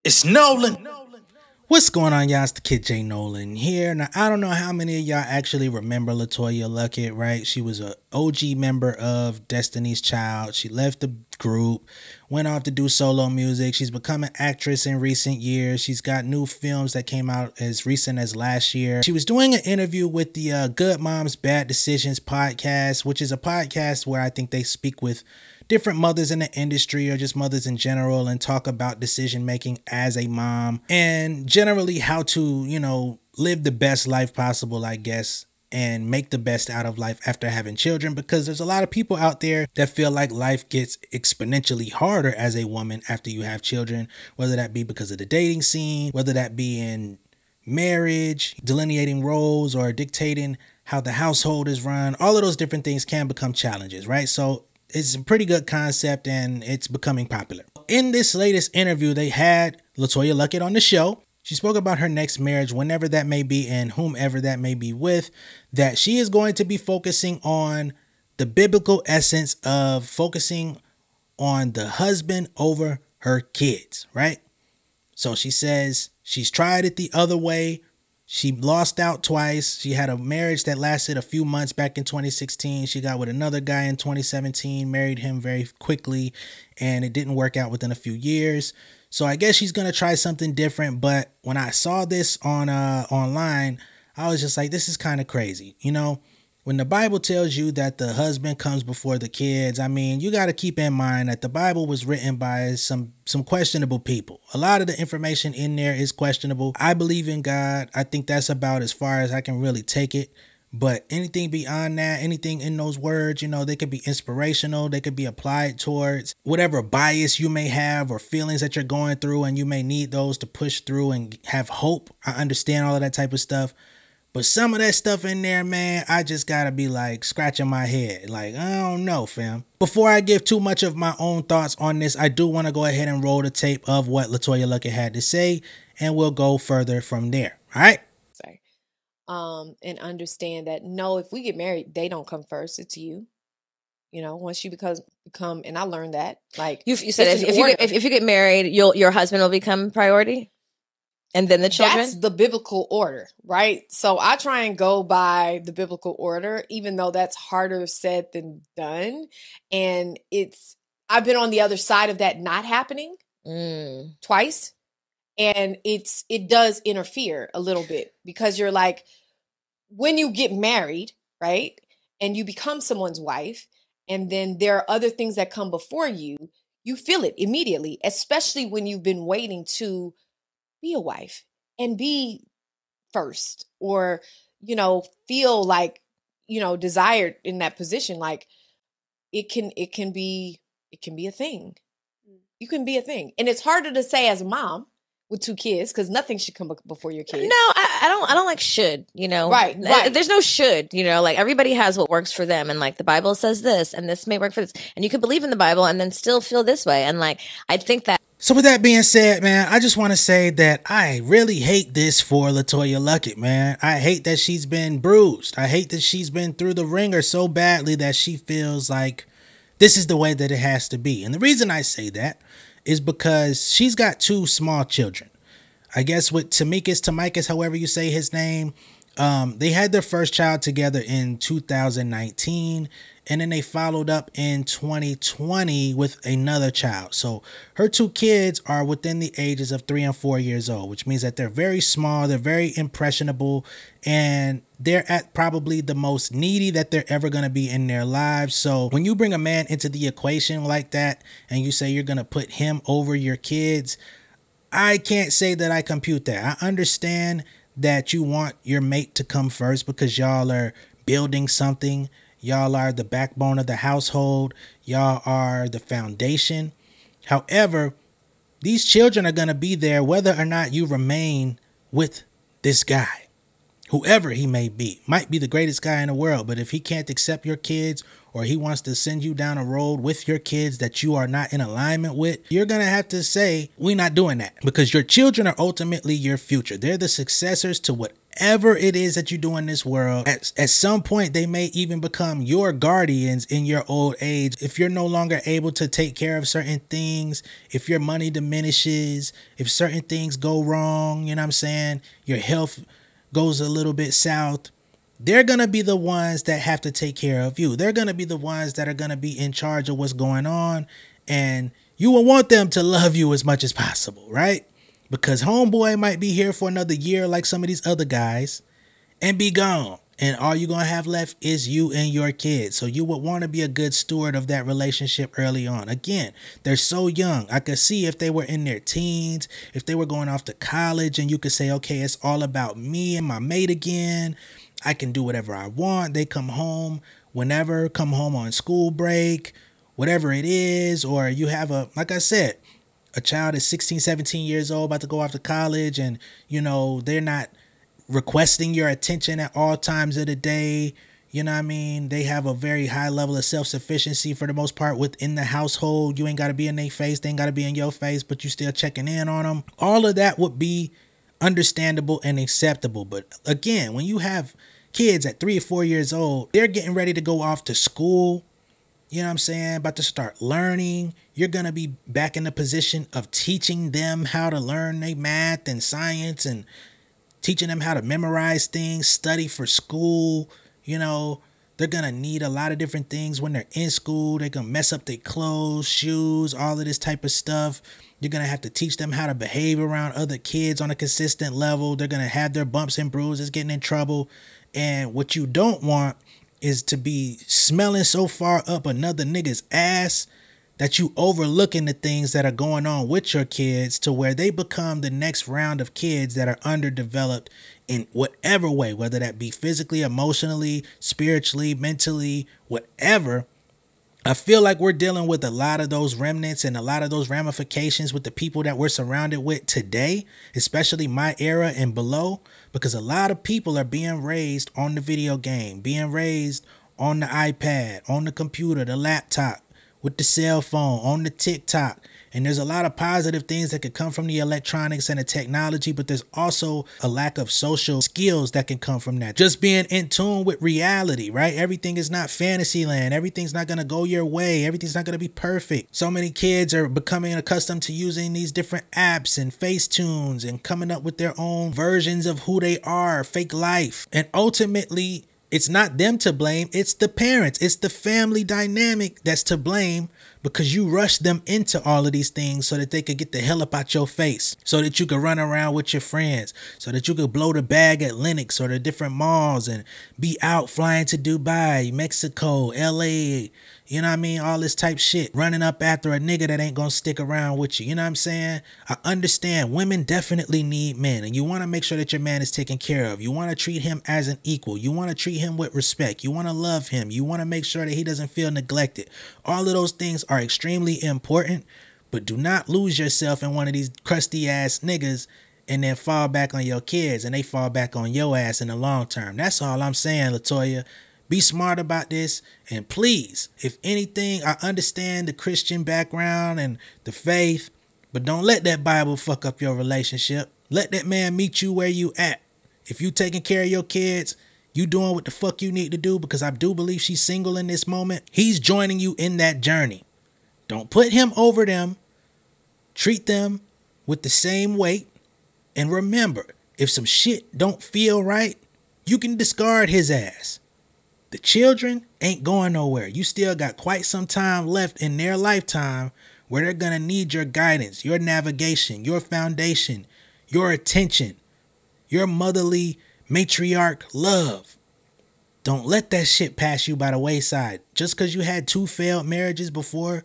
It's Nolan. What's going on, y'all? It's the Kid J Nolan here. Now, I don't know how many of y'all actually remember Letoya Luckett, right? She was a OG member of Destiny's Child. She left the group, went off to do solo music. She's become an actress in recent years. She's got new films that came out as recent as last year. She was doing an interview with the Good Moms, Bad Decisions podcast, which is a podcast where I think they speak with different mothers in the industry or just mothers in general and talk about decision making as a mom and generally how to, live the best life possible, I guess, and make the best out of life after having children, because there's a lot of people out there that feel like life gets exponentially harder as a woman after you have children, whether that be because of the dating scene, whether that be in marriage, delineating roles, or dictating how the household is run. All of those different things can become challenges, right? So it's a pretty good concept and it's becoming popular. In this latest interview, they had Letoya Luckett on the show. She spoke about her next marriage, whenever that may be and whomever that may be with, that she is going to be focusing on the biblical essence of focusing on the husband over her kids, right? So she says she's tried it the other way. She lost out twice. She had a marriage that lasted a few months back in 2016. She got with another guy in 2017, married him very quickly, and it didn't work out within a few years. So I guess she's going to try something different. But when I saw this on online, I was just like, this is kind of crazy. When the Bible tells you that the husband comes before the kids, I mean, you got to keep in mind that the Bible was written by some questionable people. A lot of the information in there is questionable. I believe in God. I think that's about as far as I can really take it. But anything beyond that, anything in those words, they could be inspirational. They could be applied towards whatever bias you may have or feelings that you're going through, and you may need those to push through and have hope. I understand all of that type of stuff. But some of that stuff in there, man, I just gotta be like scratching my head. Like, I don't know, fam. Before I give too much of my own thoughts on this, I do want to go ahead and roll the tape of what Letoya Luckett had to say, and we'll go further from there. All right? Sorry. And understand that, no, if we get married, they don't come first. It's you. Once you become, and I learned that. Like you said, if you get married, your husband will become priority. And then the children? That's the biblical order, right? So I try and go by the biblical order, even though that's harder said than done. And I've been on the other side of that not happening twice. And it does interfere a little bit, because you're like, when you get married, right? And you become someone's wife, and then there are other things that come before you, you feel it immediately, especially when you've been waiting to be a wife and be first, or, feel like, desired in that position. Like it can be a thing. You can be a thing. And it's harder to say as a mom with 2 kids, because nothing should come before your kids. No, I don't like should, Right. There's no should, like everybody has what works for them. And like the Bible says this, and this may work for this. And you can believe in the Bible and then still feel this way. And like, I think that. So with that being said, man, I just want to say that I really hate this for Letoya Luckett, man. I hate that she's been bruised. I hate that she's been through the ringer so badly that she feels like this is the way that it has to be. And the reason I say that is because she's got 2 small children. I guess with Tamikis, however you say his name, they had their first child together in 2019. And then they followed up in 2020 with another child. So her 2 kids are within the ages of 3 and 4 years old, which means that they're very small, they're very impressionable, and they're at probably the most needy that they're ever going to be in their lives. So when you bring a man into the equation like that, and you say you're going to put him over your kids, I can't say that I compute that. I understand that you want your mate to come first because y'all are building something. Y'all are the backbone of the household. Y'all are the foundation. However, these children are going to be there whether or not you remain with this guy. Whoever he may be. Might be the greatest guy in the world, but if he can't accept your kids or he wants to send you down a road with your kids that you are not in alignment with, you're going to have to say, we're not doing that, because your children are ultimately your future. They're the successors to whatever it is that you do in this world. At some point, they may even become your guardians in your old age. If you're no longer able to take care of certain things, if your money diminishes, if certain things go wrong, you know what I'm saying, your health goes a little bit south, they're going to be the ones that have to take care of you. They're going to be the ones that are going to be in charge of what's going on. And you will want them to love you as much as possible, right? Because homeboy might be here for another year like some of these other guys and be gone. And all you're going to have left is you and your kids. So you would want to be a good steward of that relationship early on. Again, they're so young. I could see if they were in their teens, if they were going off to college, and you could say, okay, it's all about me and my mate again. I can do whatever I want. They come home whenever, come home on school break, whatever it is. Or you have like I said, a child is 16, 17 years old, about to go off to college, and, you know, they're not requesting your attention at all times of the day. You know what I mean? They have a very high level of self-sufficiency for the most part within the household. You ain't got to be in their face. They ain't got to be in your face, but you still checking in on them. All of that would be understandable and acceptable. But again, when you have kids at 3 or 4 years old, they're getting ready to go off to school. You know what I'm saying? About to start learning. You're going to be back in the position of teaching them how to learn their math and science, and teaching them how to memorize things, study for school. You know, they're going to need a lot of different things when they're in school. They're going to mess up their clothes, shoes, all of this type of stuff. You're going to have to teach them how to behave around other kids on a consistent level. They're going to have their bumps and bruises, getting in trouble. And what you don't want is to be smelling so far up another nigga's ass that you overlooking the things that are going on with your kids, to where they become the next round of kids that are underdeveloped in whatever way, whether that be physically, emotionally, spiritually, mentally, whatever. I feel like we're dealing with a lot of those remnants and a lot of those ramifications with the people that we're surrounded with today, especially my era and below, because a lot of people are being raised on the video game, being raised on the iPad, on the computer, the laptop, with the cell phone, on the TikTok. And there's a lot of positive things that could come from the electronics and the technology, but there's also a lack of social skills that can come from that. Just being in tune with reality, right? Everything is not fantasy land. Everything's not going to go your way. Everything's not going to be perfect. So many kids are becoming accustomed to using these different apps and Facetunes and coming up with their own versions of who they are, fake life. And ultimately, it's not them to blame. It's the parents. It's the family dynamic that's to blame, because you rushed them into all of these things so that they could get the hell up out your face, so that you could run around with your friends, so that you could blow the bag at Lenox or the different malls and be out flying to Dubai, Mexico, LA, you know what I mean? All this type shit, running up after a nigga that ain't gonna stick around with you. You know what I'm saying? I understand women definitely need men, and you want to make sure that your man is taken care of. You want to treat him as an equal. You want to treat him with respect. You want to love him. You want to make sure that he doesn't feel neglected. All of those things are extremely important, but do not lose yourself in one of these crusty ass niggas and then fall back on your kids, and they fall back on your ass in the long term. That's all I'm saying, Letoya. Be smart about this, and please, if anything, I understand the Christian background and the faith, but don't let that Bible fuck up your relationship. Let that man meet you where you at. If you taking care of your kids, you doing what the fuck you need to do, because I do believe she's single in this moment. He's joining you in that journey. Don't put him over them. Treat them with the same weight. And remember, if some shit don't feel right, you can discard his ass. The children ain't going nowhere. You still got quite some time left in their lifetime where they're going to need your guidance, your navigation, your foundation, your attention, your motherly matriarch love. Don't let that shit pass you by the wayside. Just because you had 2 failed marriages before,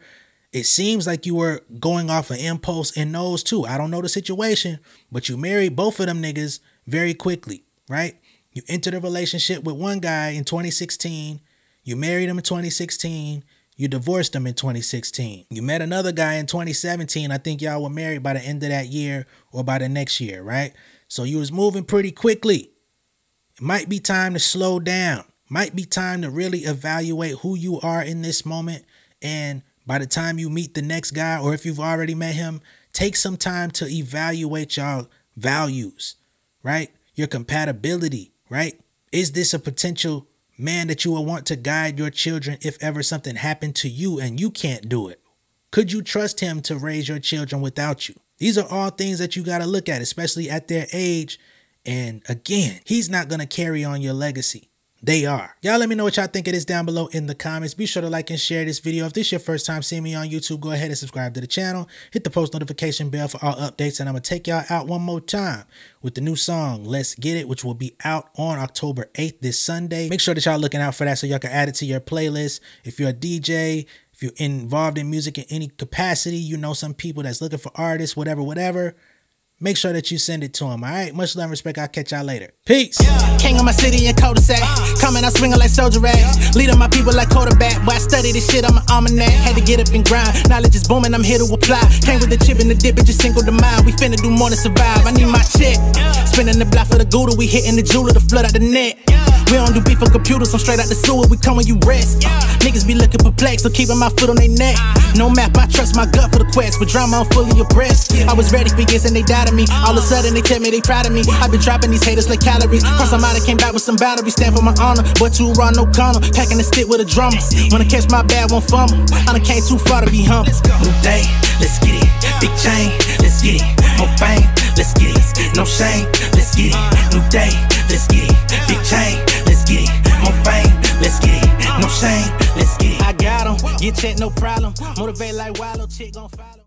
it seems like you were going off an impulse in those too. I don't know the situation, but you married both of them niggas very quickly, right? You entered a relationship with one guy in 2016. You married him in 2016. You divorced him in 2016. You met another guy in 2017. I think y'all were married by the end of that year or by the next year, right? So you was moving pretty quickly. It might be time to slow down. might be time to really evaluate who you are in this moment. And by the time you meet the next guy, or if you've already met him, take some time to evaluate your values, right? Your compatibility, right? Is this a potential man that you will want to guide your children if ever something happened to you and you can't do it? Could you trust him to raise your children without you? These are all things that you got to look at, especially at their age. And again, he's not going to carry on your legacy. They are. Y'all let me know what y'all think of this down below in the comments. Be sure to like and share this video. If this is your first time seeing me on YouTube, go ahead and subscribe to the channel. Hit the post notification bell for all updates. And I'm going to take y'all out one more time with the new song, Let's Get It, which will be out on October 8th, this Sunday. Make sure that y'all looking out for that so y'all can add it to your playlist. If you're a DJ, if you're involved in music in any capacity, you know some people that's looking for artists, whatever. Make sure that you send it to him, all right? Much love and respect. I'll catch y'all later. Peace. King of my city in cul-de-sac. Coming out swinging like soldier rags. Leading my people like quarterback. Boy, I study this shit, I'm an almanac. Had to get up and grind. Knowledge is booming, I'm here to apply. Came with the chip and the dip, it just single the mind. We finna do more than survive. I need my check. Spinning the block for the Gouda. We hitting the jeweler to flood out the net. We don't do beef on computers, I'm straight out the sewer. We come when you rest. Niggas be looking perplexed, so keeping my foot on their neck. No map, I trust my gut for the quest. With drama, I'm fully abreast. I was ready for years and they doubted me. All of a sudden they tell me they proud of me. I've been dropping these haters like calories. Cross them out, I came back with some batteries. Stand for my honor, but too raw, no corner. Packing the stick with a drummer. Wanna catch my bad, won't fumble. I done came too far to be humble. New day, let's get it. Big chain, let's get it. More fame, let's get it. No shame, let's get it. New day, let's get it. Big chain, let's get it. More fame, let's get it. No shame, let's get it. I got 'em, get checked, no problem. Motivate like Wallow, chick gon' follow.